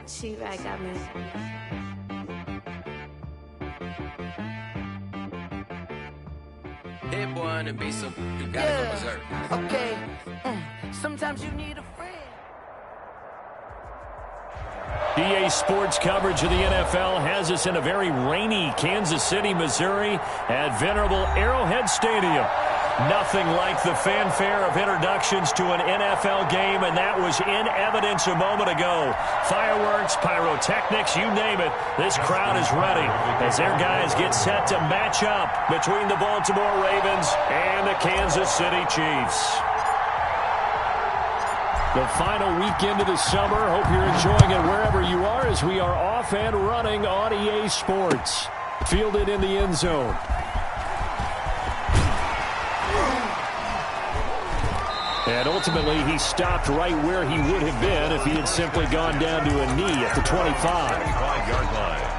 She right got me. Hit one and be some. You gotta go berserk. Okay. Sometimes you need a friend. EA Sports coverage of the NFL has us in a very rainy Kansas City, Missouri at venerable Arrowhead Stadium. Nothing like the fanfare of introductions to an NFL game, and that was in evidence a moment ago. Fireworks, pyrotechnics, you name it. This crowd is ready as their guys get set to match up between the Baltimore Ravens and the Kansas City Chiefs. The final weekend of the summer. Hope you're enjoying it wherever you are as we are off and running on EA Sports. Fielded in the end zone. And ultimately, he stopped right where he would have been if he had simply gone down to a knee at the 25-yard line.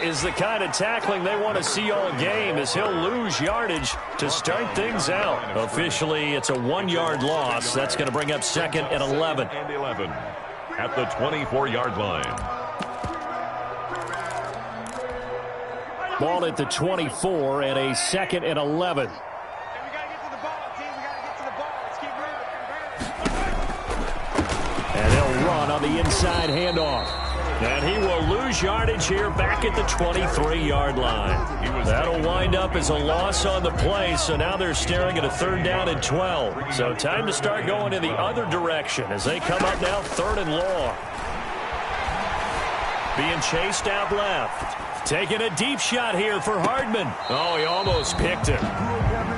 Is the kind of tackling they want to see all game as he'll lose yardage to start things out. Officially, it's a 1-yard loss. That's going to bring up second and 11. And 11 at the 24-yard line. Ball at the 24 and a second and 11. And they'll run on the inside handoff. And he will lose yardage here back at the 23-yard line. That'll wind up as a loss on the play, so now they're staring at a 3rd down and 12. So time to start going in the other direction as they come up now 3rd and long. Being chased out left. Taking a deep shot here for Hardman. Oh, he almost picked him.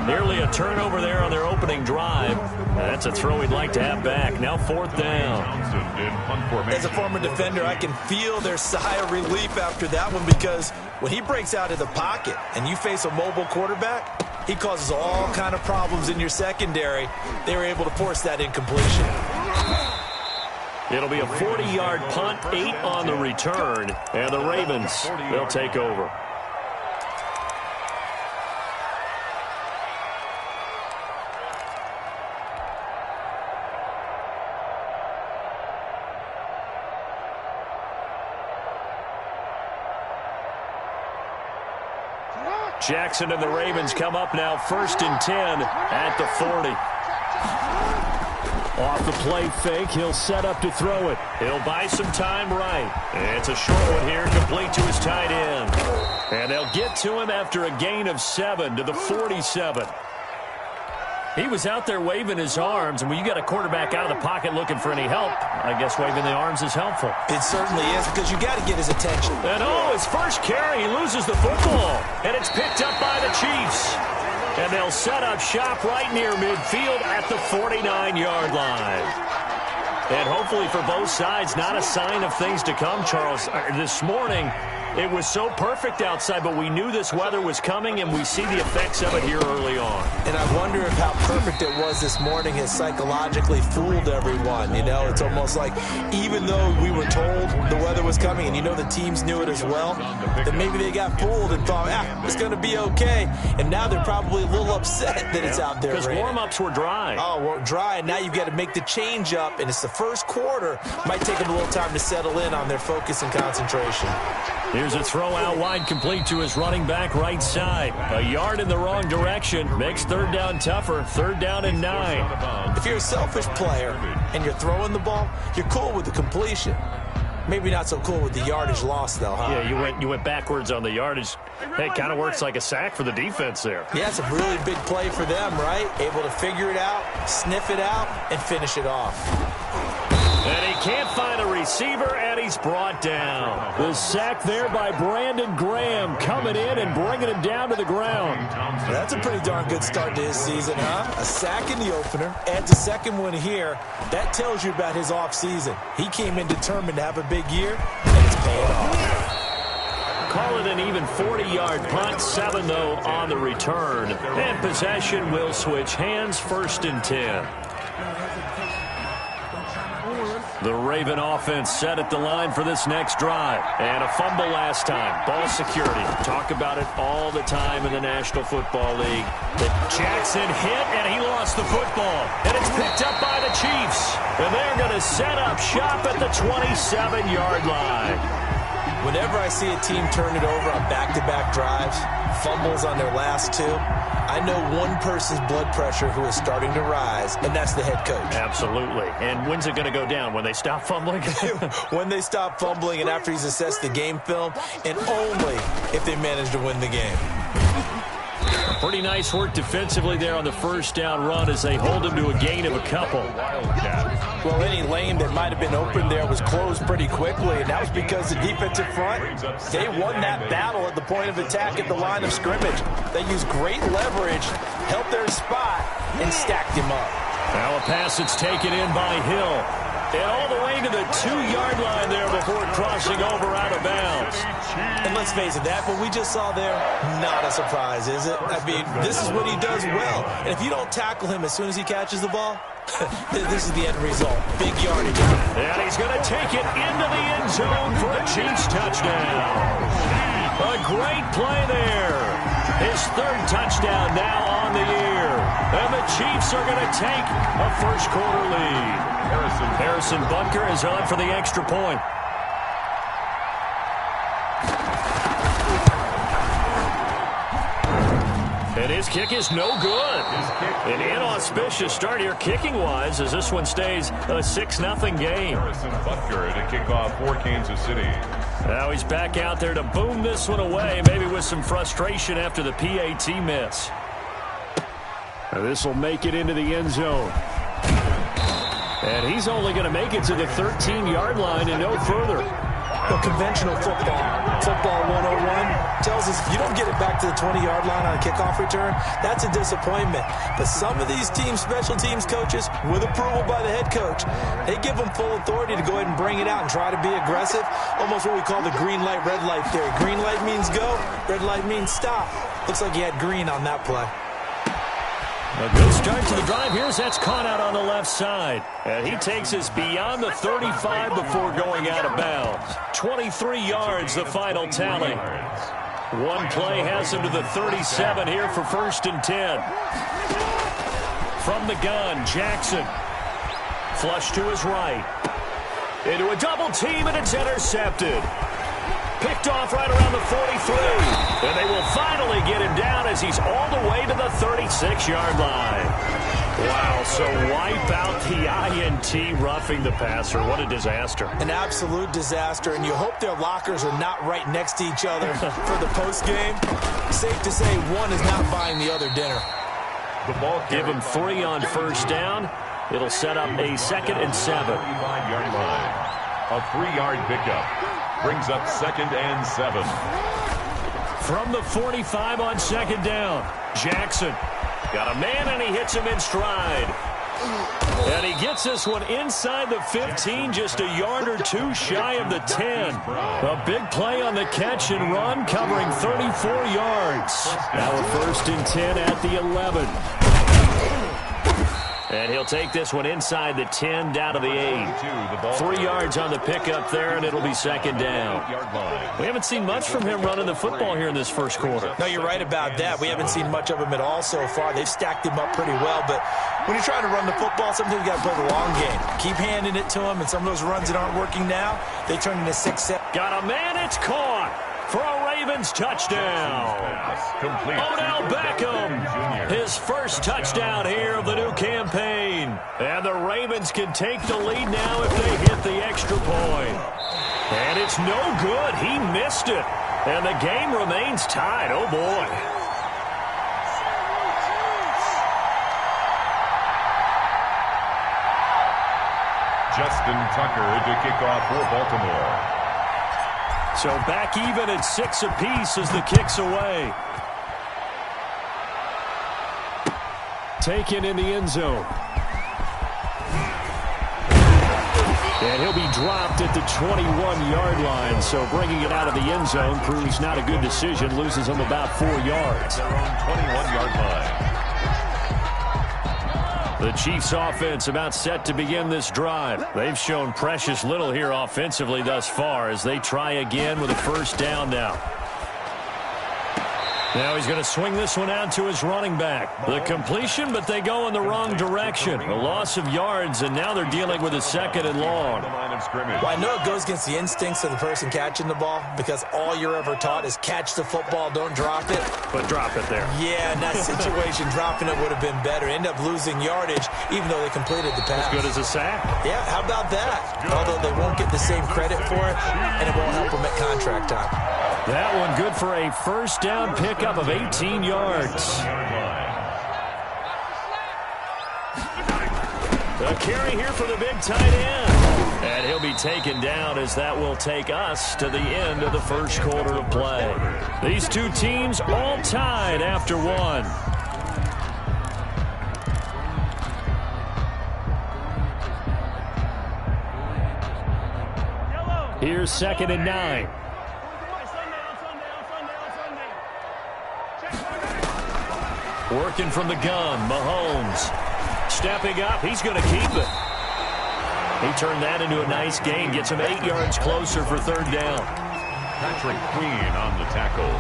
Nearly a turnover there on their opening drive. That's a throw he'd like to have back. Now 4th down. As a former defender, I can feel their sigh of relief after that one because when he breaks out of the pocket and you face a mobile quarterback, he causes all kind of problems in your secondary. They were able to force that incompletion. It'll be a 40-yard punt, 8 on the return, and the Ravens, they'll take over. Jackson and the Ravens come up now 1st and 10 at the 40. Off the play fake, he'll set up to throw it. He'll buy some time right. It's a short one here, complete to his tight end. And they'll get to him after a gain of 7 to the 47. He was out there waving his arms, and when you got a quarterback out of the pocket looking for any help, I guess waving the arms is helpful. It certainly is because you got to get his attention. And his first carry, he loses the football, and it's picked up by the Chiefs. And they'll set up shop right near midfield at the 49-yard line. And hopefully for both sides, not a sign of things to come, Charles. This morning, it was so perfect outside, but we knew this weather was coming, and we see the effects of it here early on. And I wonder if how perfect it was this morning has psychologically fooled everyone. You know, it's almost like even though we were told the weather was coming, and you know the teams knew it as well, that maybe they got fooled and thought, it's going to be okay. And now they're probably a little upset that it's out there. Because warm-ups were dry. Oh, we're dry, and now you've got to make the change up, and it's the first quarter. Might take them a little time to settle in on their focus and concentration. Here's a throw out wide, complete to his running back right side. A yard in the wrong direction. Makes 3rd down tougher. 3rd down and 9. If you're a selfish player and you're throwing the ball, you're cool with the completion. Maybe not so cool with the yardage loss, though, huh? Yeah, you went backwards on the yardage. Hey, it kind of works like a sack for the defense there. Yeah, it's a really big play for them, right? Able to figure it out, sniff it out, and finish it off. And he can't find a receiver, and he's brought down. The sack there by Brandon Graham coming in and bringing him down to the ground. That's a pretty darn good start to his season, huh? A sack in the opener, adds a second one here. That tells you about his offseason. He came in determined to have a big year, and it's paying off. call it an even 40-yard punt, 7, though, on the return. And possession will switch hands, 1st and 10. The Raven offense set at the line for this next drive. And a fumble last time. Ball security. Talk about it all the time in the National Football League. But Jackson hit, and he lost the football. And it's picked up by the Chiefs. And they're going to set up shop at the 27-yard line. Whenever I see a team turn it over on back-to-back drives, fumbles on their last 2, I know one person's blood pressure who is starting to rise, and that's the head coach. Absolutely. And when's it going to go down? When they stop fumbling? When they stop fumbling and after he's assessed the game film, and only if they manage to win the game. Pretty nice work defensively there on the first down run as they hold him to a gain of a couple. Well, any lane that might have been open there was closed pretty quickly, and that was because the defensive front, they won that battle at the point of attack at the line of scrimmage. They used great leverage, held their spot, and stacked him up. Now a pass that's taken in by Hill. And all the way to the 2-yard line there before crossing over out of bounds. And let's face it, that what we just saw there, not a surprise, is it? I mean, this is what he does well. And if you don't tackle him as soon as he catches the ball, this is the end result. Big yardage. And he's going to take it into the end zone for a Chiefs touchdown. A great play there. His 3rd touchdown now on the year. And the Chiefs are going to take a first-quarter lead. Harrison Butker is on for the extra point. And his kick is no good. An inauspicious start here kicking-wise as this one stays a 6-0 game. Harrison Butker to kick off for Kansas City. Now he's back out there to boom this one away, maybe with some frustration after the PAT miss. This will make it into the end zone. And he's only going to make it to the 13-yard line and no further. Well, conventional football 101, tells us if you don't get it back to the 20-yard line on a kickoff return, that's a disappointment. But some of these special teams coaches, with approval by the head coach, they give them full authority to go ahead and bring it out and try to be aggressive. Almost what we call the green light, red light theory. Green light means go, red light means stop. Looks like he had green on that play. A good start to the drive. Here's that's caught out on the left side. And he takes us beyond the 35 before going out of bounds. 23 yards, the final tally. One play has him to the 37 here for 1st and 10. From the gun, Jackson. Flush to his right. Into a double team, and it's intercepted. Picked off right around the 43. And they will finally get him down as he's all the way to the 36-yard line. Wow, so wipe out the INT roughing the passer. What a disaster. An absolute disaster, and you hope their lockers are not right next to each other for the postgame. Safe to say one is not buying the other dinner. The ball give him 3 on first down. It'll set up a 2nd and 7. 35-yard line. A 3-yard pickup. Brings up 2nd and 7. From the 45 on 2nd down, Jackson got a man, and he hits him in stride. And he gets this one inside the 15, just a yard or 2 shy of the 10. A big play on the catch and run, covering 34 yards. Now a 1st and 10 at the 11. And he'll take this one inside the 10, down to the 8. 3 yards on the pickup there, and it'll be 2nd down. We haven't seen much from him running the football here in this first quarter. No, you're right about that. We haven't seen much of him at all so far. They've stacked him up pretty well, but when you're trying to run the football, sometimes you got to play the long game. Keep handing it to him, and some of those runs that aren't working now, they turn into 6-7. Got a man, it's caught for a Ravens touchdown. Odell Beckham, his first touchdown here of the new campaign. And the Ravens can take the lead now if they hit the extra point. And it's no good. He missed it. And the game remains tied. Oh, boy. Justin Tucker to kick off for Baltimore. So back even at 6 apiece as the kick's away. Taken in the end zone. And he'll be dropped at the 21-yard line. So bringing it out of the end zone proves not a good decision. Loses him about 4 yards. Their own 21-yard line. The Chiefs offense about set to begin this drive. They've shown precious little here offensively thus far as they try again with a first down now. Now he's going to swing this one out to his running back. The completion, but they go in the wrong direction. A loss of yards, and now they're dealing with a second and long. Well, I know it goes against the instincts of the person catching the ball because all you're ever taught is catch the football, don't drop it. But drop it there. Yeah, in that situation, dropping it would have been better. End up losing yardage, even though they completed the pass. As good as a sack. Yeah, how about that? Although they won't get the same credit for it, and it won't help them at contract time. That one good for a first down pickup of 18 yards. A carry here for the big tight end. And he'll be taken down as that will take us to the end of the first quarter of play. These two teams all tied after one. Here's 2nd and 9. Working from the gun, Mahomes. Stepping up, he's going to keep it. He turned that into a nice gain, gets him 8 yards closer for 3rd down. Patrick Queen on the tackle.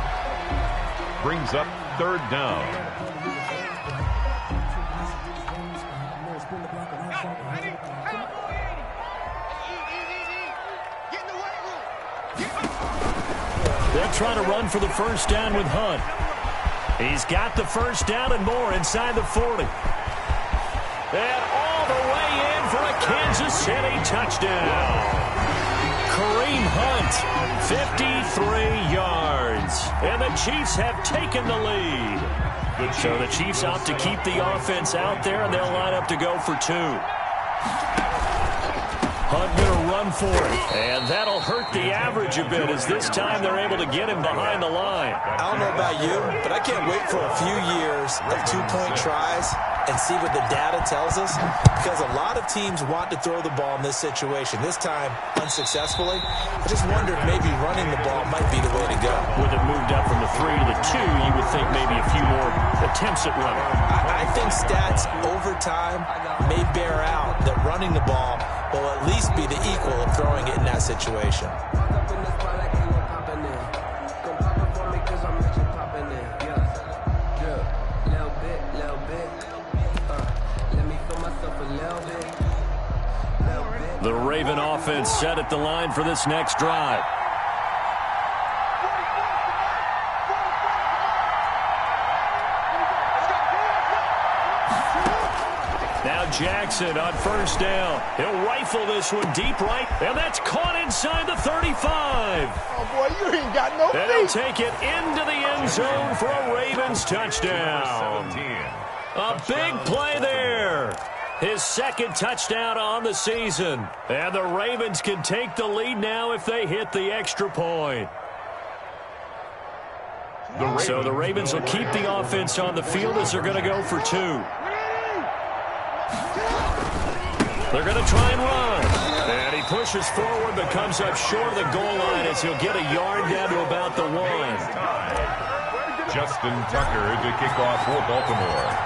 Brings up 3rd down. They're trying to run for the first down with Hunt. He's got the first down and more inside the 40. And all the way in for a Kansas City touchdown. Kareem Hunt, 53 yards. And the Chiefs have taken the lead. So the Chiefs opt to keep the offense out there, and they'll line up to go for 2. Hunt going to run for it. And that'll hurt the average a bit as this time they're able to get him behind the line. I don't know about you, but I can't wait for a few years of 2-point tries and see what the data tells us, because a lot of teams want to throw the ball in this situation. This time, unsuccessfully. I just wonder if maybe running the ball might be the way to go. With it moved up from the 3 to the 2, you would think maybe a few more attempts at running. I think stats over time may bear out that running the ball will at least be the equal of throwing it in that situation. The Raven offense set at the line for this next drive. Now Jackson on first down. He'll rifle this one deep right, and that's caught inside the 35. Oh, boy, you ain't got no And he'll take it into the end zone for a Ravens touchdown. A big play there. His 2nd touchdown on the season. And the Ravens can take the lead now if they hit the extra point. So the Ravens will keep the offense on the field as they're going to go for 2. They're going to try and run. And he pushes forward but comes up short of the goal line as he'll get a yard down to about the 1. Justin Tucker to kick off for Baltimore.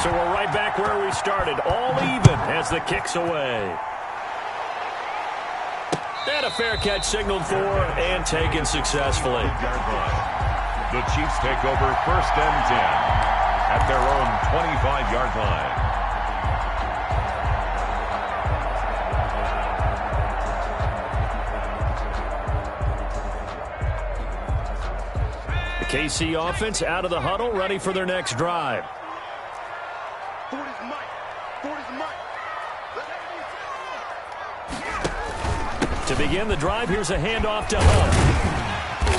So we're right back where we started, all even as the kick's away. And a fair catch signaled for and taken successfully. The Chiefs take over 1st and 10 at their own 25-yard line. The KC offense out of the huddle, ready for their next drive. To begin the drive, here's a handoff to Hunt.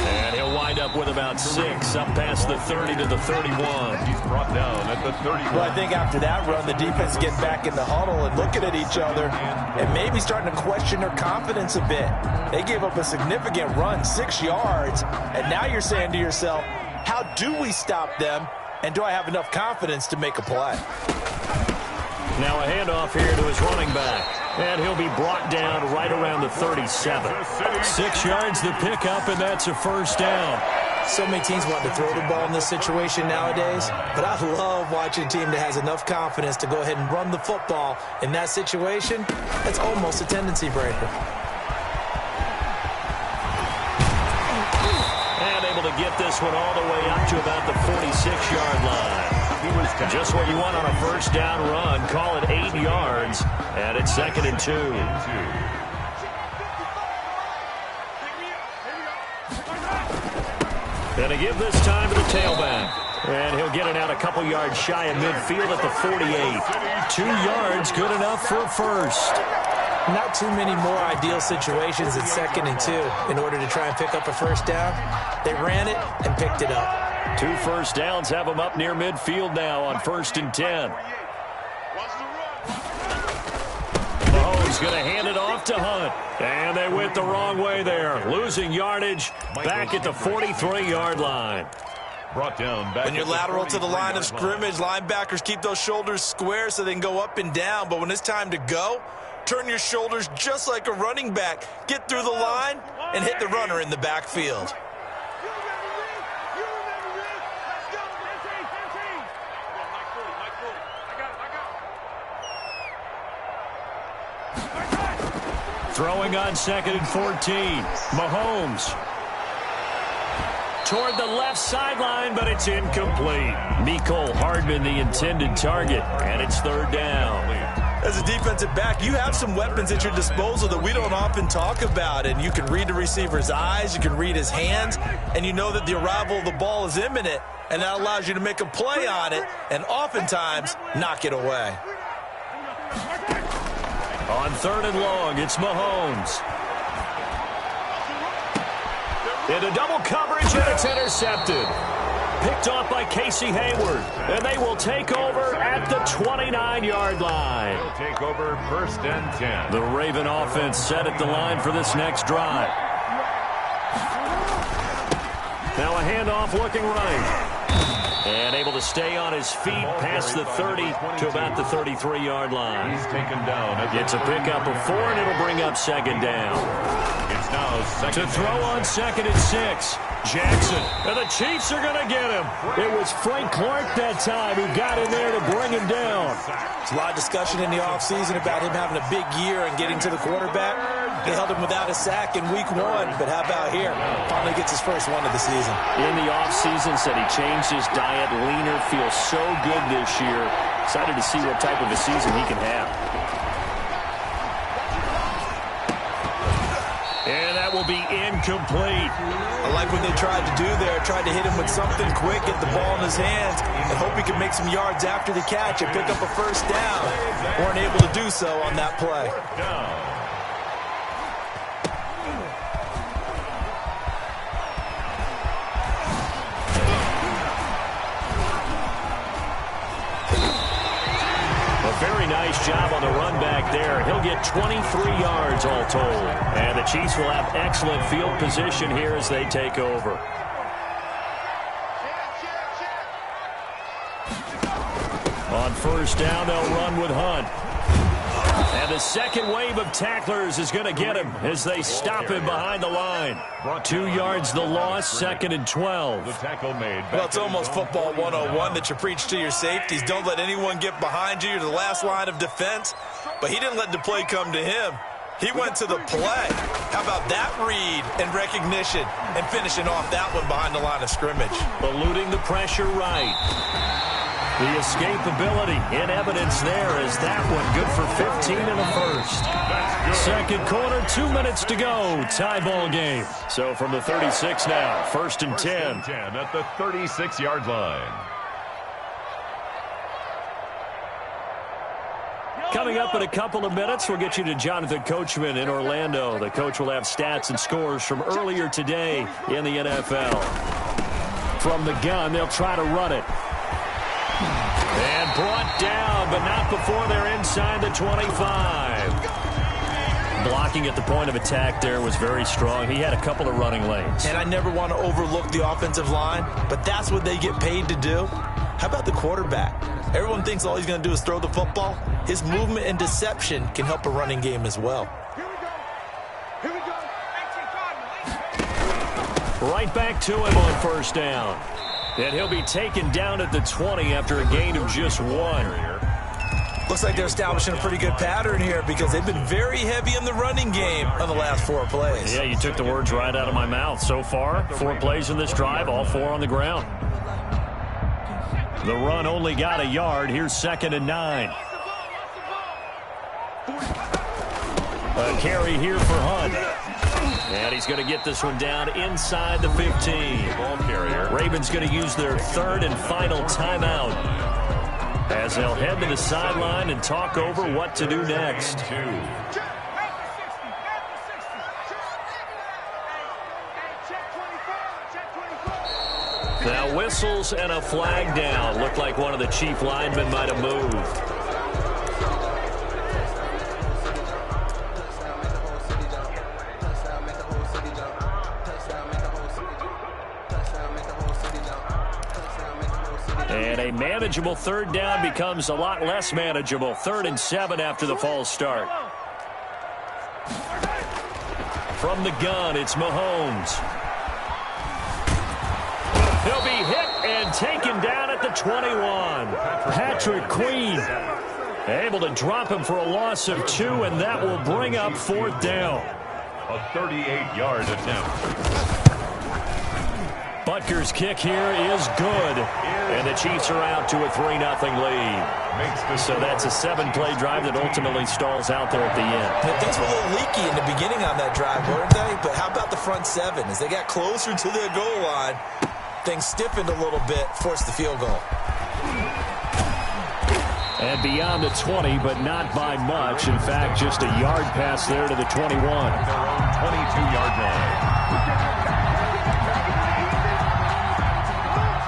And he'll wind up with about 6 up past the 30 to the 31. He's brought down at the 31. Well, I think after that run, the defense is getting back in the huddle and looking at each other and maybe starting to question their confidence a bit. They gave up a significant run, 6 yards, and now you're saying to yourself, how do we stop them, and do I have enough confidence to make a play? Now a handoff here to his running back. And he'll be brought down right around the 37. 6 yards the pickup, and that's a first down. So many teams want to throw the ball in this situation nowadays, but I love watching a team that has enough confidence to go ahead and run the football. In that situation, that's almost a tendency breaker. And able to get this one all the way up to about the 46-yard line. Just what you want on a first down run. Call it 8 yards, and it's 2nd and 2. And to give this time to the tailback. And he'll get it out a couple yards shy of midfield at the 48. 2 yards, good enough for a first. Not too many more ideal situations at 2nd and 2 in order to try and pick up a first down. They ran it and picked it up. 2 first downs have them up near midfield now on 1st and 10. Mahomes going to hand it off to Hunt. And they went the wrong way there. Losing yardage back at the 43-yard line. Brought down back. When you're lateral to the line of scrimmage, linebackers keep those shoulders square so they can go up and down. But when it's time to go, turn your shoulders just like a running back. Get through the line and hit the runner in the backfield. Throwing on 2nd and 14. Mahomes. Toward the left sideline, but it's incomplete. Mecole Hardman, the intended target, and it's 3rd down. As a defensive back, you have some weapons at your disposal that we don't often talk about, and you can read the receiver's eyes, you can read his hands, and you know that the arrival of the ball is imminent, and that allows you to make a play on it and oftentimes knock it away. On 3rd and long, it's Mahomes. Into double coverage, and it's intercepted. Picked off by Casey Hayward, and they will take over at the 29-yard line. They'll take over 1st and 10. The Raven offense set at the line for this next drive. Now a handoff looking right. And able to stay on his feet past the 30 to about the 33-yard line. He's taken down. It's a pickup of 4, and it'll bring up 2nd down. It's now 2nd to throw on 2nd and 6. Jackson, and the Chiefs are going to get him. It was Frank Clark that time who got in there to bring him down. There's a lot of discussion in the offseason about him having a big year and getting to the quarterback. They held him without a sack in week 1, but how about here? Finally gets his first one of the season. In the offseason, said he changed his diet, leaner, feels so good this year. Excited to see what type of a season he can have. And that will be incomplete. I like what they tried to do there. Tried to hit him with something quick, get the ball in his hands, and hope he can make some yards after the catch and pick up a first down. Weren't able to do so on that play. Very nice job on the run back there. He'll get 23 yards all told. And the Chiefs will have excellent field position here as they take over. On 1st down, they'll run with Hunt. And the second wave of tacklers is going to get him as they stop him behind the line. 2 yards the loss, 2nd and 12. The tackle made. Well, it's almost football 101 that you preach to your safeties. Don't let anyone get behind you. You're the last line of defense. But he didn't let the play come to him. He went to the play. How about that read and recognition and finishing off that one behind the line of scrimmage? Eluding the pressure right. The escapability in evidence there as that one good for 15 and a first. 2nd quarter, 2 minutes to go. Tie ball game. So from the 36 now, 1st and 10. 10 at the 36-yard line. Coming up in a couple of minutes, we'll get you to Jonathan Coachman in Orlando. The coach will have stats and scores from earlier today in the NFL. From the gun, they'll try to run it. And brought down, but not before they're inside the 25. Blocking at the point of attack there was very strong. He had a couple of running lanes. And I never want to overlook the offensive line, but that's what they get paid to do. How about the quarterback? Everyone thinks all he's going to do is throw the football. His movement and deception can help a running game as well. Right back to him on first down. And he'll be taken down at the 20 after a gain of just 1. Looks like they're establishing a pretty good pattern here because they've been very heavy in the running game on the last 4 plays. Yeah, you took the words right out of my mouth. So far, 4 plays in this drive, all 4 on the ground. The run only got a yard. Here's 2nd and 9. A carry here for Hunt. And he's going to get this one down inside the 15. Ball carrier. Ravens going to use their 3rd and final timeout as they'll head to the sideline and talk over what to do next. Now whistles and a flag down. Looked like one of the chief linemen might have moved. And a manageable 3rd down becomes a lot less manageable. 3rd and 7 after the false start. From the gun, it's Mahomes. He'll be hit and taken down at the 21. Patrick Queen able to drop him for a loss of 2, and that will bring up 4th down. A 38-yard attempt. Butker's kick here is good, and the Chiefs are out to a 3-0 lead. So that's a 7-play drive that ultimately stalls out there at the end. Things were a little leaky in the beginning on that drive, weren't they? But how about the front 7? As they got closer to their goal line, things stiffened a little bit, forced the field goal. And beyond the 20, but not by much. In fact, just a yard pass there to the 21. Their own 22-yard line.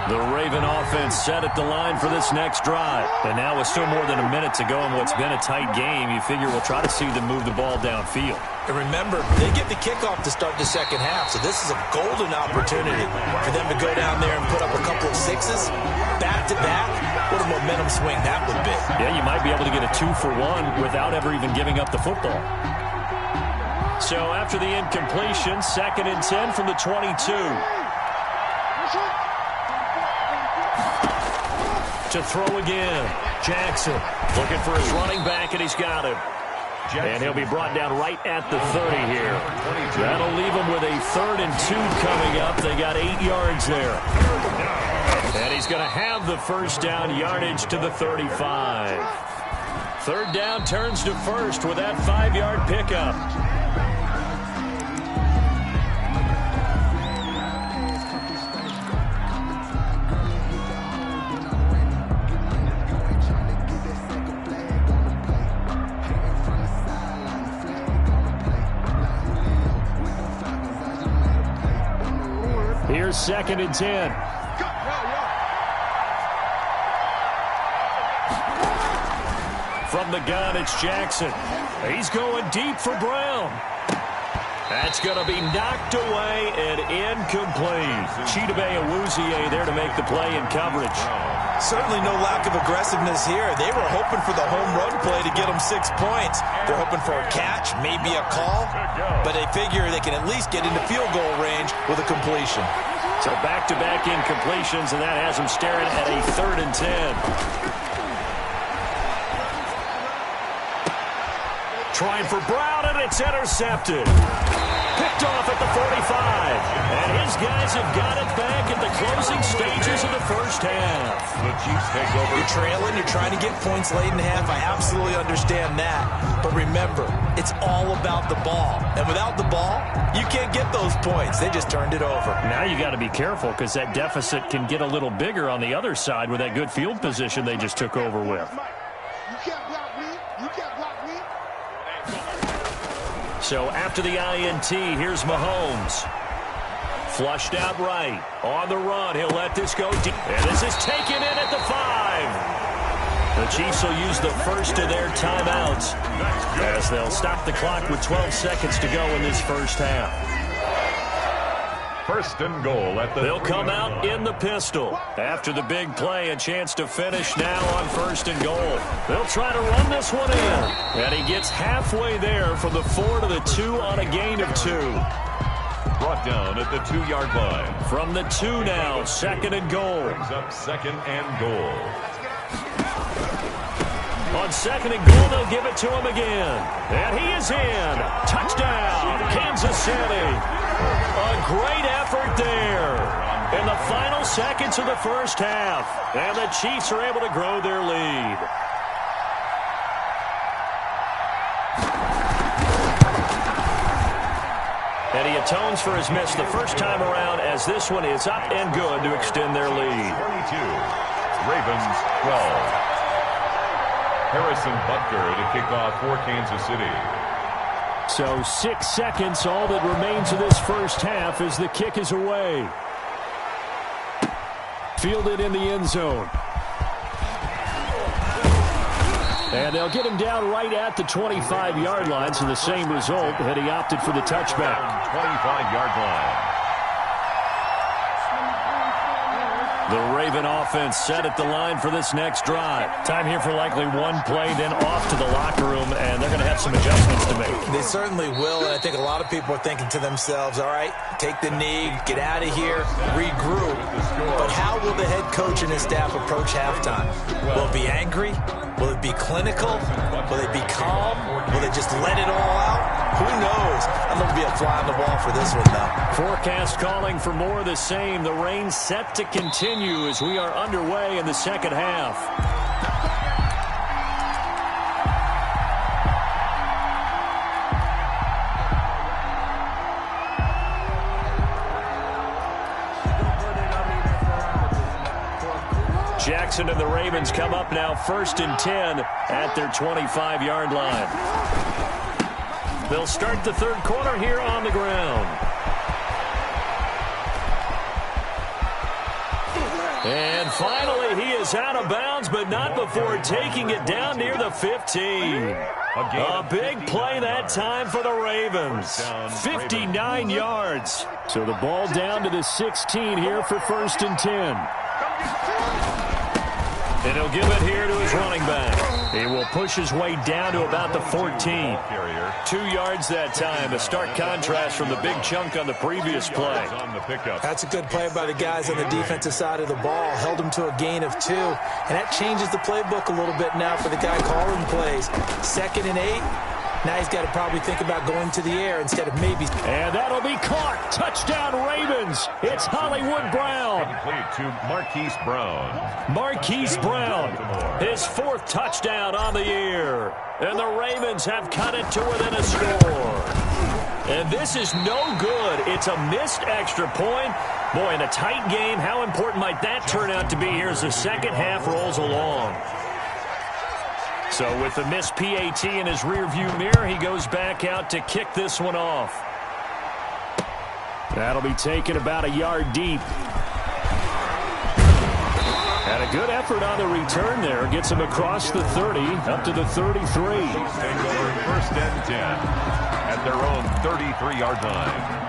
The Raven offense set at the line for this next drive. And now with still more than a minute to go in what's been a tight game, you figure we'll try to see them move the ball downfield. And remember, they get the kickoff to start the second half, so this is a golden opportunity for them to go down there and put up a couple of 6s. Back-to-back, what a momentum swing that would be. Yeah, you might be able to get a 2-for-1 without ever even giving up the football. So after the incompletion, 2nd and 10 from the 22. To throw again. Jackson looking for his running back, and he's got him. And he'll be brought down right at the 30 here. That'll leave him with a 3rd and 2 coming up. They got 8 yards there. And he's going to have the first down yardage to the 35. 3rd down turns to 1st with that 5-yard pickup. Here's 2nd and 10. From the gun, it's Jackson. He's going deep for Brown. That's going to be knocked away and incomplete. Chidobe Awuzie there to make the play in coverage. Certainly no lack of aggressiveness here. They were hoping for the home run play to get them 6 points. They're hoping for a catch, maybe a call, but they figure they can at least get into field goal range with a completion. So back-to-back incompletions, and that has them staring at a 3rd and 10. Trying for Brown, and it's intercepted. Picked off at the 45. And his guys have got it back at the closing stages of the first half. The Chiefs take over. You're trailing, you're trying to get points late in the half. I absolutely understand that. But remember, it's all about the ball. And without the ball, you can't get those points. They just turned it over. Now you got to be careful because that deficit can get a little bigger on the other side with that good field position they just took over with. You can't block me. You can't block me. So after the INT, here's Mahomes. Flushed out right. On the run, he'll let this go deep. And this is taken in at the 5. The Chiefs will use the first of their timeouts as they'll stop the clock with 12 seconds to go in this first half. First and goal at the They'll come out in the pistol. After the big play, a chance to finish now on first and goal. They'll try to run this one in. And he gets halfway there from the 4 to the 2 on a gain of 2. Brought down at the 2-yard line. From the 2 now, second and goal. Brings up second and goal. On second and goal, they'll give it to him again. And he is in. Touchdown, Kansas City. A great effort there in the final seconds of the first half. And the Chiefs are able to grow their lead. And he atones for his miss the first time around as this one is up and good to extend their lead. 22, Ravens 12. Harrison Butker to kick off for Kansas City. So 6 seconds, all that remains of this first half as the kick is away. Fielded in the end zone. And they'll get him down right at the 25-yard line, so the same result had he opted for the touchback. 25-yard line. The Raven offense set at the line for this next drive. Time here for likely one play, then off to the locker room, and they're going to have some adjustments to make. They certainly will, and I think a lot of people are thinking to themselves, all right, take the knee, get out of here, regroup. But how will the head coach and his staff approach halftime? Will it be angry? Will it be clinical? Will it be calm? Will they just let it all out? Who knows? I'm going to be a fly on the wall for this one, though. Forecast calling for more of the same. The rain set to continue as we are underway in the second half. Jackson and the Ravens come up now first and 10 at their 25-yard line. They'll start the third quarter here on the ground. And finally, he is out of bounds, but not before taking it down near the 15. A big play that time for the Ravens. 59 yards. So the ball down to the 16 here for first and 10. And he'll give it here to his running back. He will push his way down to about the 14. 2 yards that time. A stark contrast from the big chunk on the previous play. That's a good play by the guys on the defensive side of the ball. Held him to a gain of 2. And that changes the playbook a little bit now for the guy calling plays. 2nd and 8. Now he's got to probably think about going to the air instead of maybe. And that'll be caught. Touchdown Ravens. It's Hollywood Brown. Complete to Marquise Brown. Marquise Brown, his 4th touchdown on the year. And the Ravens have cut it to within a score. And this is no good. It's a missed extra point. Boy, in a tight game, how important might that turn out to be here as the second half rolls along? So with the missed PAT in his rearview mirror, he goes back out to kick this one off. That'll be taken about a yard deep. And a good effort on the return there. Gets him across the 30, up to the 33. First and 10 at their own 33-yard line.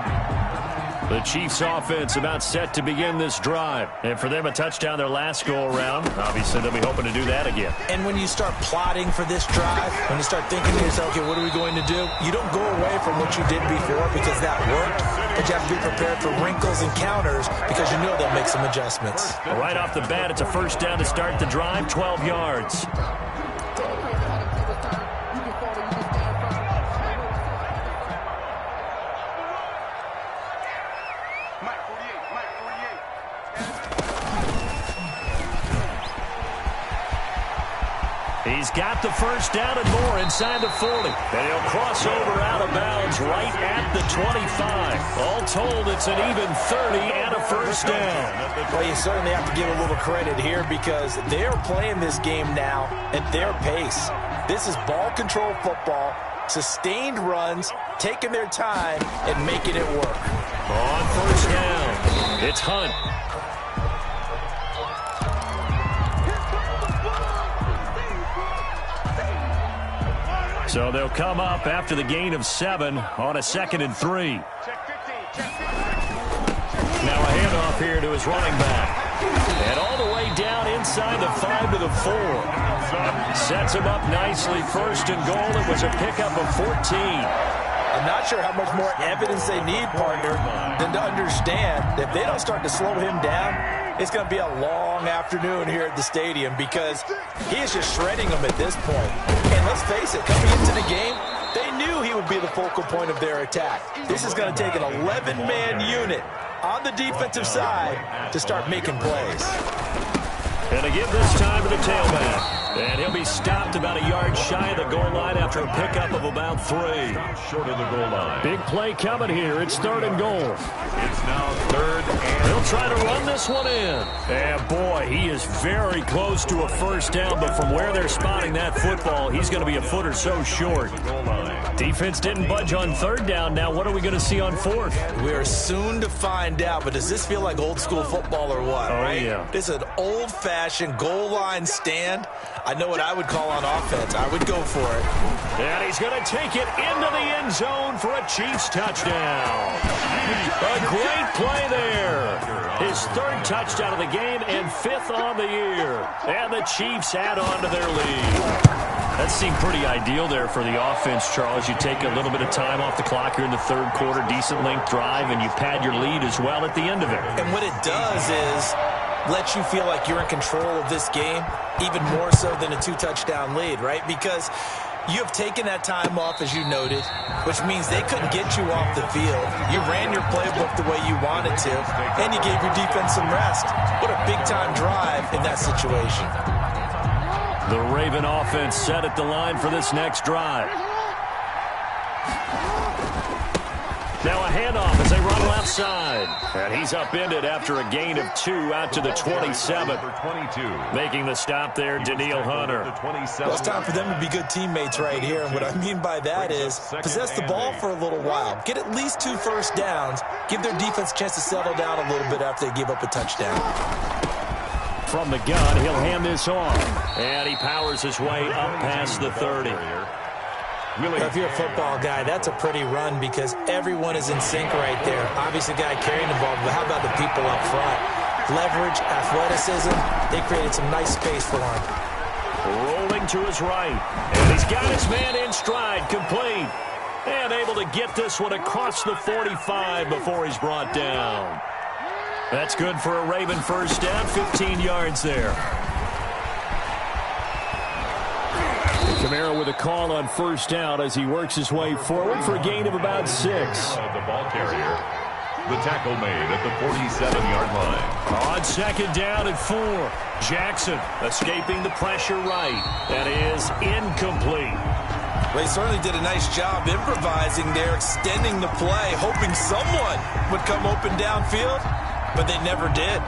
The Chiefs offense about set to begin this drive. And for them, a touchdown their last go-around. Obviously, they'll be hoping to do that again. And when you start plotting for this drive, when you start thinking to yourself, okay, what are we going to do? You don't go away from what you did before because that worked. But you have to be prepared for wrinkles and counters because you know they'll make some adjustments. Right off the bat, it's a first down to start the drive, 12 yards. He's got the first down and more inside the 40. And he'll cross over out of bounds right at the 25. All told, it's an even 30 and a first down. Well, you certainly have to give a little credit here because they're playing this game now at their pace. This is ball control football, sustained runs, taking their time and making it work. On first down, it's Hunt. So they'll come up after the gain of 7 on a 2nd and 3. handoff here to his running back. And all the way down inside the 5 to the 4. Sets him up nicely. First and goal. It was a pickup of 14. I'm not sure how much more evidence they need, partner, than to understand that if they don't start to slow him down, it's going to be a long afternoon here at the stadium because he is just shredding them at this point. And let's face it, coming into the game, they knew he would be the focal point of their attack. This is going to take an 11-man unit on the defensive side to start making plays. And to give this time to the tailback. And he'll be stopped about a yard shy of the goal line after a pickup of about 3. Short of the goal line. Big play coming here. It's 3rd and goal. It's now 3rd and... He'll try to run this one in. And boy, he is very close to a first down, but from where they're spotting that football, he's going to be a foot or so short. Defense didn't budge on 3rd down. Now what are we going to see on 4th? We are soon to find out, but does this feel like old school football or what? Oh, right? yeah. This is an old-fashioned goal line stand. I know what I would call on offense. I would go for it. And he's going to take it into the end zone for a Chiefs touchdown. A great play there. His 3rd touchdown of the game and 5th on the year. And the Chiefs add on to their lead. That seemed pretty ideal there for the offense, Charles. You take a little bit of time off the clock here in the 3rd quarter, decent length drive, and you pad your lead as well at the end of it. And what it does is let you feel like you're in control of this game, even more so than a 2-touchdown lead, right? Because you have taken that time off, as you noted, which means they couldn't get you off the field. You ran your playbook the way you wanted to, and you gave your defense some rest. What a big-time drive in that situation. The Raven offense set at the line for this next drive. Now a handoff as they run left side. And he's upended after a gain of 2 out to the 27. Making the stop there, Daniil Hunter. Well, it's time for them to be good teammates right here. And what I mean by that is possess the ball for a little while. Get at least 2 first downs. Give their defense a chance to settle down a little bit after they give up a touchdown. From the gun, he'll hand this off. And he powers his way up past the 30. If you're a football guy, that's a pretty run because everyone is in sync right there. Obviously, the guy carrying the ball, but how about the people up front? Leverage, athleticism, they created some nice space for him. Rolling to his right. And he's got his man in stride, complete. And able to get this one across the 45 before he's brought down. That's good for a Raven first down, 15 yards there. Kamara with a call on first down as he works his way forward for a gain of about 6. The ball carrier. The tackle made at the 47-yard line. On 2nd down and 4. Jackson escaping the pressure right. That is incomplete. They certainly did a nice job improvising there, extending the play, hoping someone would come open downfield, but they never did.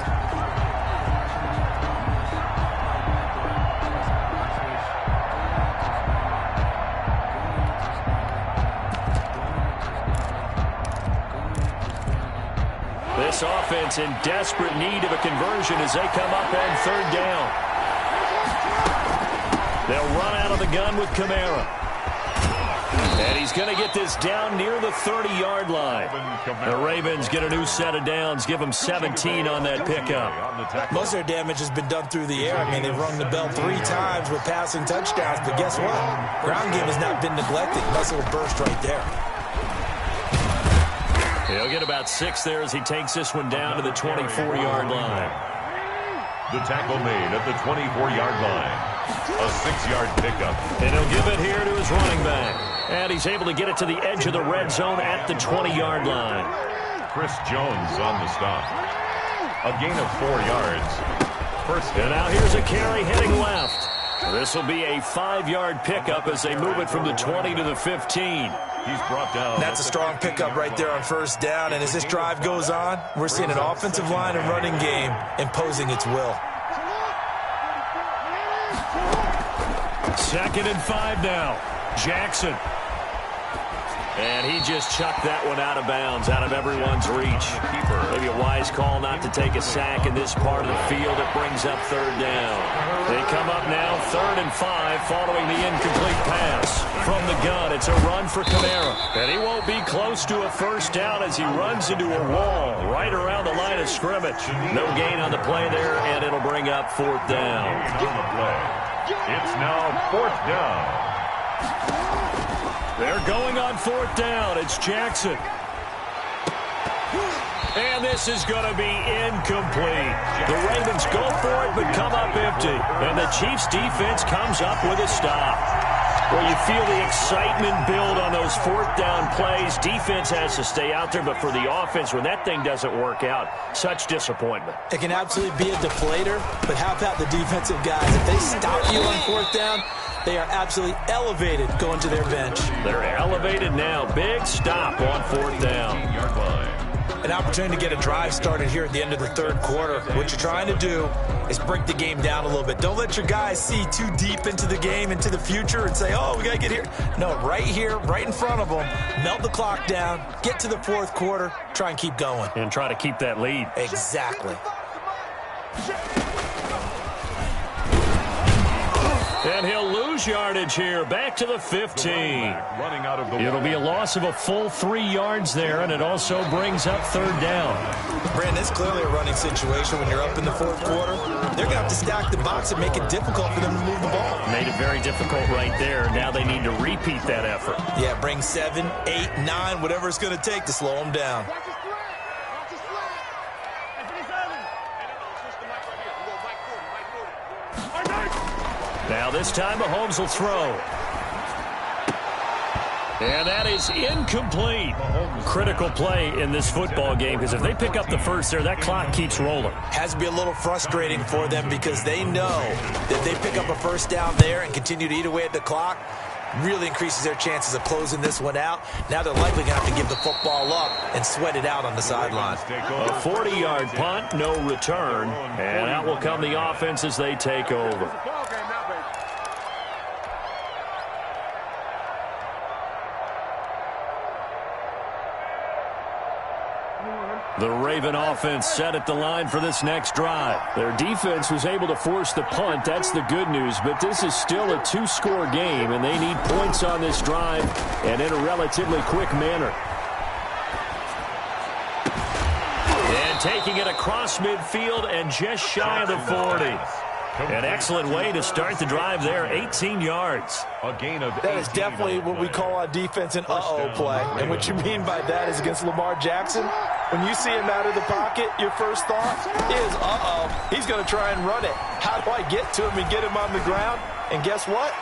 This offense in desperate need of a conversion as they come up on 3rd down. They'll run out of the gun with Kamara. And he's going to get this down near the 30-yard line. The Ravens get a new set of downs, give them 17 on that pickup. Most of their damage has been done through the air. I mean, they've rung the bell 3 times with passing touchdowns, but guess what? Ground game has not been neglected. Nice little burst right there. He'll get about 6 there as he takes this one down to the 24-yard line. The tackle made at the 24-yard line. A 6-yard pickup. And he'll give it here to his running back. And he's able to get it to the edge of the red zone at the 20-yard line. Chris Jones on the stop. A gain of 4 yards. First down. And now here's a carry heading left. This will be a 5-yard pickup as they move it from the 20 to the 15. He's brought down. That's a strong pickup right there on first down. And as this drive goes on, we're seeing an offensive line and running game imposing its will. 2nd and 5 now. Jackson. And he just chucked that one out of bounds, out of everyone's reach. Maybe a wise call not to take a sack in this part of the field. It brings up 3rd down. They come up now 3rd and 5 following the incomplete pass. From the gun, it's a run for Kamara. And he won't be close to a first down as he runs into a wall right around the line of scrimmage. No gain on the play there, and it'll bring up fourth down. On the play. It's now fourth down. They're going on fourth down. It's Jackson. And this is going to be incomplete. The Ravens go for it, but come up empty. And the Chiefs' defense comes up with a stop. Well, you feel the excitement build on those fourth down plays. Defense has to stay out there, but for the offense, when that thing doesn't work out, such disappointment. It can absolutely be a deflator, but how about the defensive guys? If they stop you on fourth down, they are absolutely elevated going to their bench. They're elevated now. Big stop on fourth down. An opportunity to get a drive started here at the end of the third quarter. What you're trying to do is break the game down a little bit. Don't let your guys see too deep into the game, into the future, and say, oh, we got to get here. No, right here, right in front of them, melt the clock down, get to the fourth quarter, try and keep going. And try to keep that lead. Exactly. And he'll lose yardage here, back to the 15. It'll be a loss of a full 3 yards there, and it also brings up third down. Brandon, it's clearly a running situation when you're up in the fourth quarter. They're going to have to stack the box and make it difficult for them to move the ball. Made it very difficult right there. Now they need to repeat that effort. Yeah, bring 7, 8, 9, whatever it's going to take to slow them down. Now this time Mahomes will throw. And that is incomplete. Critical play in this football game, because if they pick up the first there, that clock keeps rolling. Has to be a little frustrating for them because they know that they pick up a first down there and continue to eat away at the clock, really increases their chances of closing this one out. Now they're likely going to have to give the football up and sweat it out on the sideline. A 40-yard punt, no return. And out will come the offense as they take over. The Raven offense set at the line for this next drive. Their defense was able to force the punt. That's the good news. But this is still a 2-score game, and they need points on this drive and in a relatively quick manner. And taking it across midfield and just shy of the 40. An excellent way to start the drive there, 18 yards. A gain of that is definitely what we call on defense an uh-oh play. And what you mean by that is against Lamar Jackson, when you see him out of the pocket, your first thought is, uh-oh, he's going to try and run it. How do I get to him and get him on the ground? And guess what?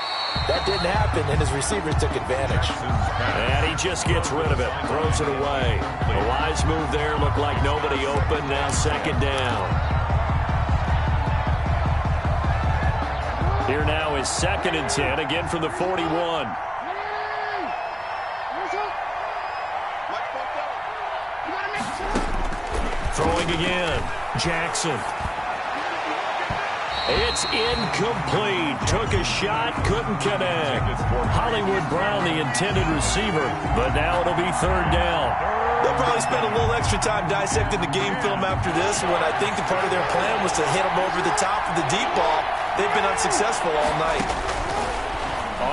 That didn't happen, and his receivers took advantage. And he just gets rid of it, throws it away. A wise move there, looked like nobody open, now second down. Here now is 2nd and 10, again from the 41. Throwing again, Jackson. It's incomplete. Took a shot, couldn't connect. Hollywood Brown, the intended receiver, but now it'll be third down. They'll probably spend a little extra time dissecting the game film after this, when I think the part of their plan was to hit them over the top of the deep ball. They've been unsuccessful all night.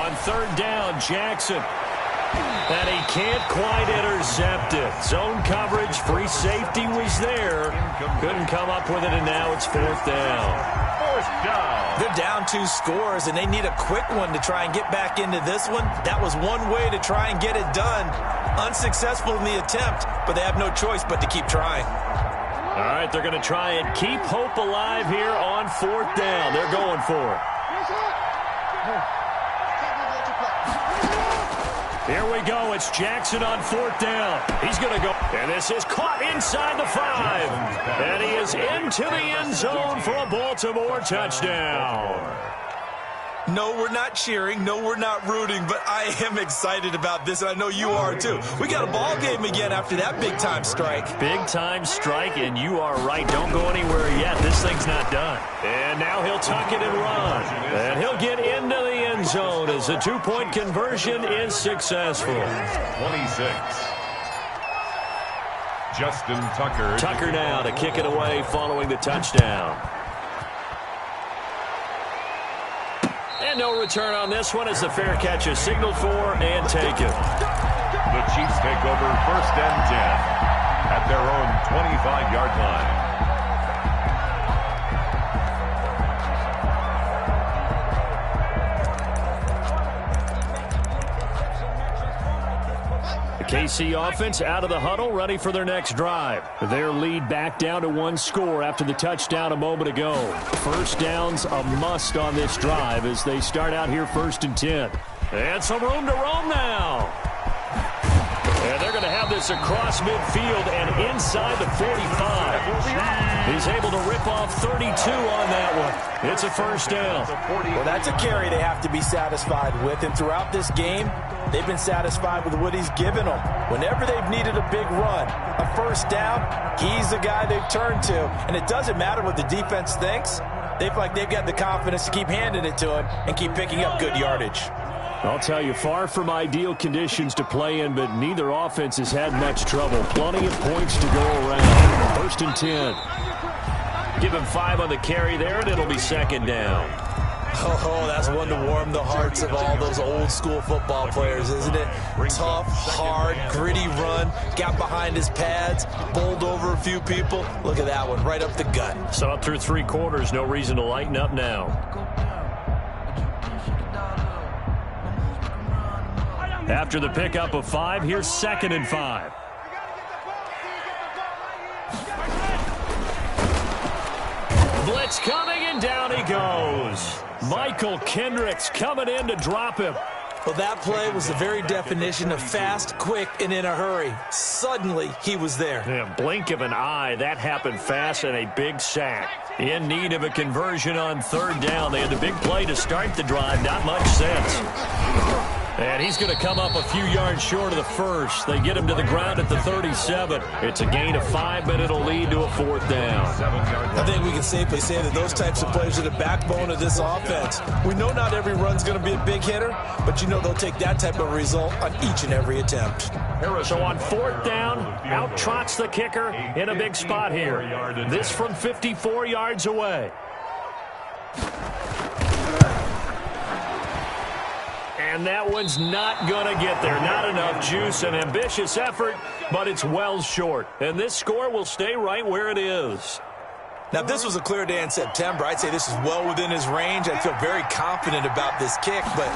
On third down, Jackson. And he can't quite intercept it. Zone coverage, free safety was there. Couldn't come up with it, and now it's fourth down. Fourth down. They're down 2 scores, and they need a quick one to try and get back into this one. That was one way to try and get it done. Unsuccessful in the attempt, but they have no choice but to keep trying. All right, they're going to try and keep hope alive here on fourth down. They're going for it. Here we go. It's Jackson on fourth down. He's going to go. And this is caught inside the 5. And he is into the end zone for a Baltimore touchdown. No, we're not cheering. No, we're not rooting. But I am excited about this, and I know you are too. We got a ball game again after that big-time strike. Big-time strike, and you are right. Don't go anywhere yet. This thing's not done. And now he'll tuck it and run. And he'll get into the end zone as the 2-point conversion is successful. 26. Justin Tucker. Tucker now to kick it away following the touchdown. And no return on this one as the fair catch is signaled for and taken. The Chiefs take over 1st and 10 at their own 25-yard line. KC offense out of the huddle, ready for their next drive. Their lead back down to 1 score after the touchdown a moment ago. First down's a must on this drive as they start out here 1st and 10. And some room to roam now. And they're going to have this across midfield and inside the 45. He's able to rip off 32 on that one. It's a first down. Well, that's a carry they have to be satisfied with. And throughout this game, they've been satisfied with what he's given them. Whenever they've needed a big run, a first down, he's the guy they've turned to. And it doesn't matter what the defense thinks. They feel like they've got the confidence to keep handing it to him and keep picking up good yardage. I'll tell you, far from ideal conditions to play in, but neither offense has had much trouble. Plenty of points to go around. 1st and 10. Give him 5 on the carry there, and it'll be 2nd down. Oh, that's one to warm the hearts of all those old-school football players, isn't it? Tough, hard, gritty run, got behind his pads, bowled over a few people. Look at that one, right up the gut. So up through 3 quarters, no reason to lighten up now. After the pickup of 5, here's 2nd and 5. Blitz coming, and down he goes. Michael Kendricks coming in to drop him. Well, that play was the very definition of fast, quick, and in a hurry. Suddenly, he was there. Yeah, blink of an eye, that happened fast, and a big sack. In need of a conversion on 3rd down. They had the big play to start the drive. Not much sense. And he's going to come up a few yards short of the first. They get him to the ground at the 37. It's a gain of 5, but it'll lead to a 4th down. I think we can safely say that those types of plays are the backbone of this offense. We know not every run's going to be a big hitter, but you know they'll take that type of result on each and every attempt. So on 4th down, out trots the kicker in a big spot here. This from 54 yards away. And that one's not going to get there. Not enough juice. An ambitious effort, but it's well short. And this score will stay right where it is. Now, if this was a clear day in September, I'd say this is well within his range. I feel very confident about this kick, but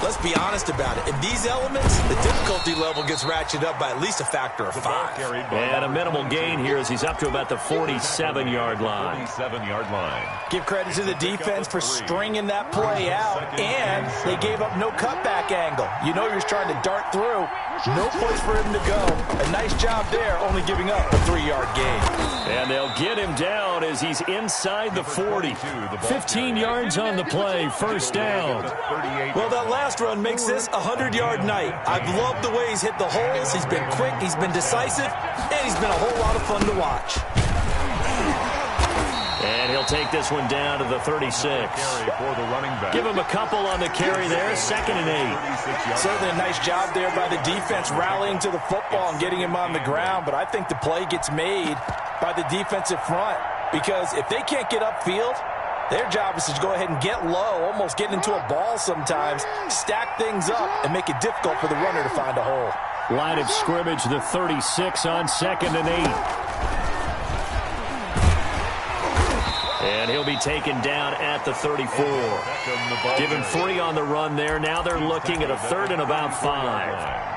let's be honest about it. In these elements, the difficulty level gets ratcheted up by at least a factor of 5. And a minimal gain here as he's up to about the 47-yard line. 47-yard line. Give credit to the defense for stringing that play out, and they gave up no cutback angle. You know you're trying to dart through. No place for him to go. A nice job there, only giving up a 3-yard gain. And they'll get him down as he's inside the 40. 15 yards on the play, first down. Well, that last run makes this a 100-yard night. I've loved the way he's hit the holes. He's been quick, he's been decisive, and he's been a whole lot of fun to watch. And he'll take this one down to the 36. Give him a couple on the carry there, 2nd and 8. Certainly a nice job there by the defense rallying to the football and getting him on the ground, but I think the play gets made by the defensive front because if they can't get upfield, their job is to go ahead and get low, almost get into a ball sometimes, stack things up, and make it difficult for the runner to find a hole. Line of scrimmage, the 36 on 2nd and 8. And he'll be taken down at the 34. Give him 3 on the run there. Now they're looking at a 3rd and about 5.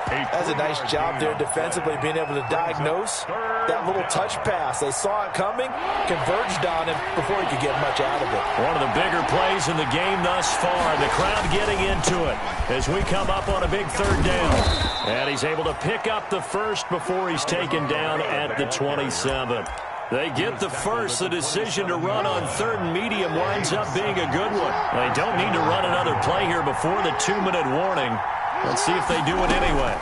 That's a nice job there defensively, being able to diagnose that little touch pass. They saw it coming, converged on him before he could get much out of it. One of the bigger plays in the game thus far. The crowd getting into it as we come up on a big 3rd down. And he's able to pick up the first before he's taken down at the 27. They get the first. The decision to run on 3rd and medium winds up being a good one. They don't need to run another play here before the 2-minute warning. Let's see if they do it anyway.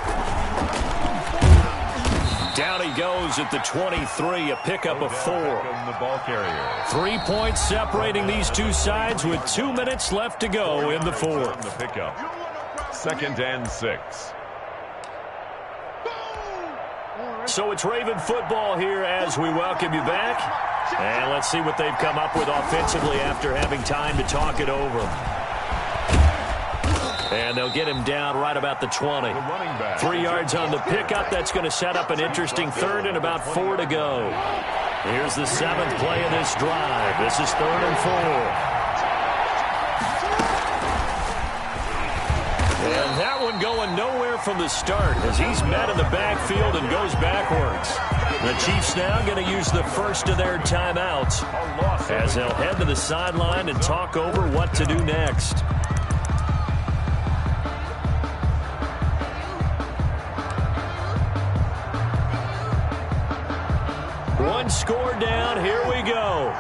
Down he goes at the 23, a pickup of 4. 3 points separating these two sides with 2 minutes left to go in the 4th. The pickup. 2nd and 6. So it's Raven football here as we welcome you back. And let's see what they've come up with offensively after having time to talk it over. And they'll get him down right about the 20. 3 yards on the pickup. That's going to set up an interesting third and about 4 to go. Here's the 7th play of this drive. This is 3rd and 4. And that one going nowhere from the start as he's met in the backfield and goes backwards. The Chiefs now going to use the first of their timeouts as they'll head to the sideline and talk over what to do next. One score down. Here we go.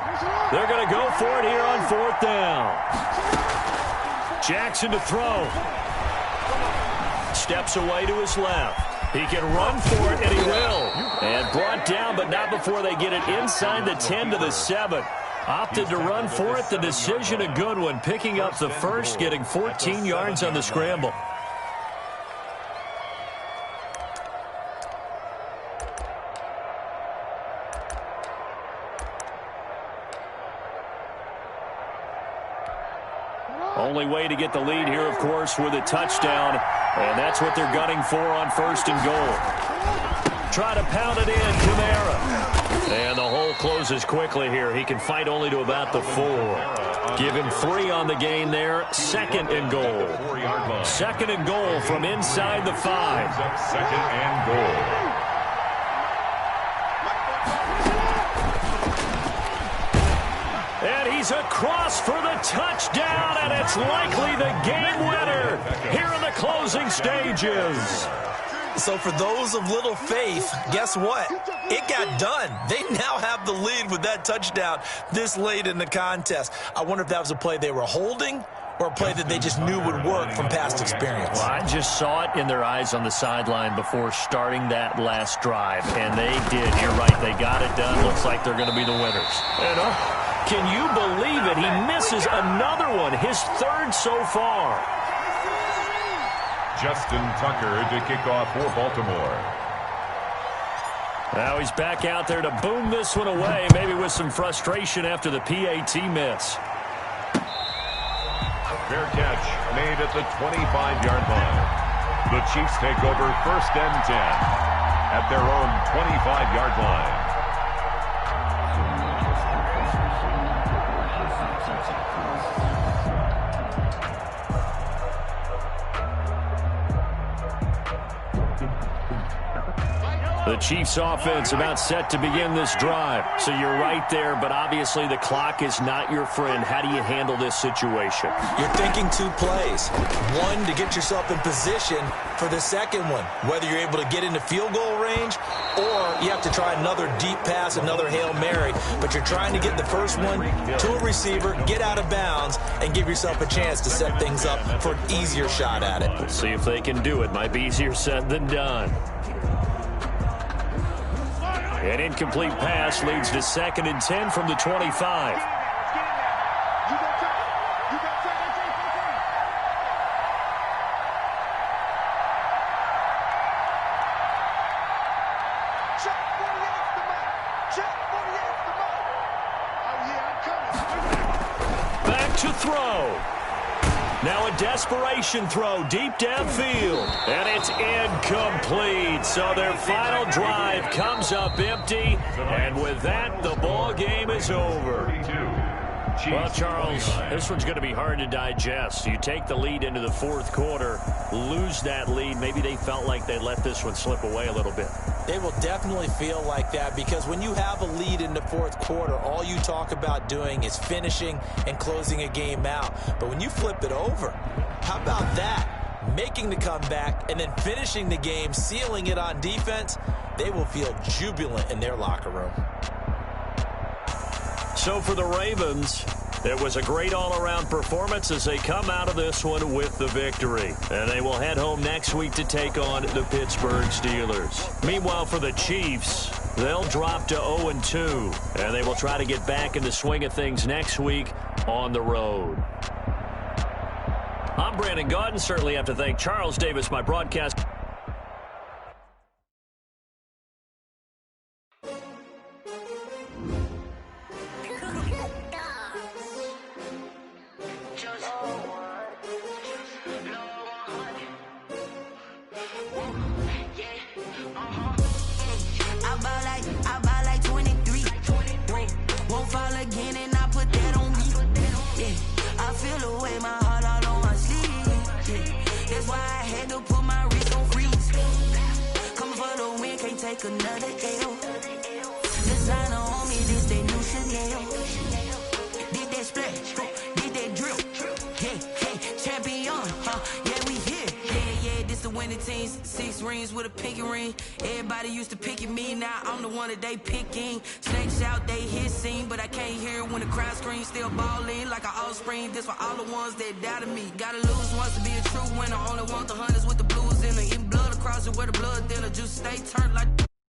They're going to go for it here on 4th down. Jackson to throw. Steps away to his left. He can run for it, and he will. And brought down, but not before they get it inside the 10 to the 7. Opted to run for it. The decision a good one. Picking up the first, getting 14 yards on the scramble. Only way to get the lead here, of course, with a touchdown. And that's what they're gunning for on 1st and goal. Try to pound it in, Kamara. And the hole closes quickly here. He can fight only to about the 4. Give him 3 on the gain there. 2nd and goal. 2nd and goal from inside the 5. 2nd and goal. And he's across for the touchdown, and it's likely the game winner here in the closing stages. So for those of little faith, guess what? It got done. They now have the lead with that touchdown this late in the contest. I wonder if that was a play they were holding or a play that they just knew would work from past experience. Well, I just saw it in their eyes on the sideline before starting that last drive, and they did. You're right. They got it done. Looks like they're going to be the winners. And can you believe it? He misses another one, his 3rd so far. Justin Tucker to kick off for Baltimore. Now he's back out there to boom this one away, maybe with some frustration after the PAT miss. Fair catch made at the 25-yard line. The Chiefs take over 1st and 10 at their own 25-yard line. The Chiefs offense about set to begin this drive. So you're right there, but obviously the clock is not your friend. How do you handle this situation? You're thinking 2 plays. One, to get yourself in position for the second one, whether you're able to get into field goal range or you have to try another deep pass, another Hail Mary. But you're trying to get the first one to a receiver, get out of bounds, and give yourself a chance to set things up for an easier shot at it. We'll see if they can do it. Might be easier said than done. An incomplete pass leads to 2nd and 10 from the 25. Back to throw. Now a desperation throw deep downfield. And it's incomplete. So their final drive comes up empty. And with that, the ball game is over. Well, Charles, this one's going to be hard to digest. You take the lead into the 4th quarter, lose that lead. Maybe they felt like they let this one slip away a little bit. They will definitely feel like that because when you have a lead in the 4th quarter, all you talk about doing is finishing and closing a game out. But when you flip it over, how about that? Making the comeback and then finishing the game, sealing it on defense, they will feel jubilant in their locker room. So for the Ravens, it was a great all-around performance as they come out of this one with the victory. And they will head home next week to take on the Pittsburgh Steelers. Meanwhile, for the Chiefs, they'll drop to 0-2. And they will try to get back in the swing of things next week on the road. I'm Brandon Gaudin. Certainly have to thank Charles Davis, my broadcast. Just take another L. Designer on me, this they new Chanel. Did that splash, did that drip. Yeah, champion, yeah, we here. Yeah, this the winning teams. 6 rings with a pinky ring. Everybody used to picking me, now I'm the one that they picking. Snakes out, they hissing, but I can't hear when the crowd screams. Still balling like an offspring. This for all the ones that doubted me. Gotta lose once to be a true winner. Only want the hunters with the blues in the eating blood across it where the blood thinner. Just stay turned like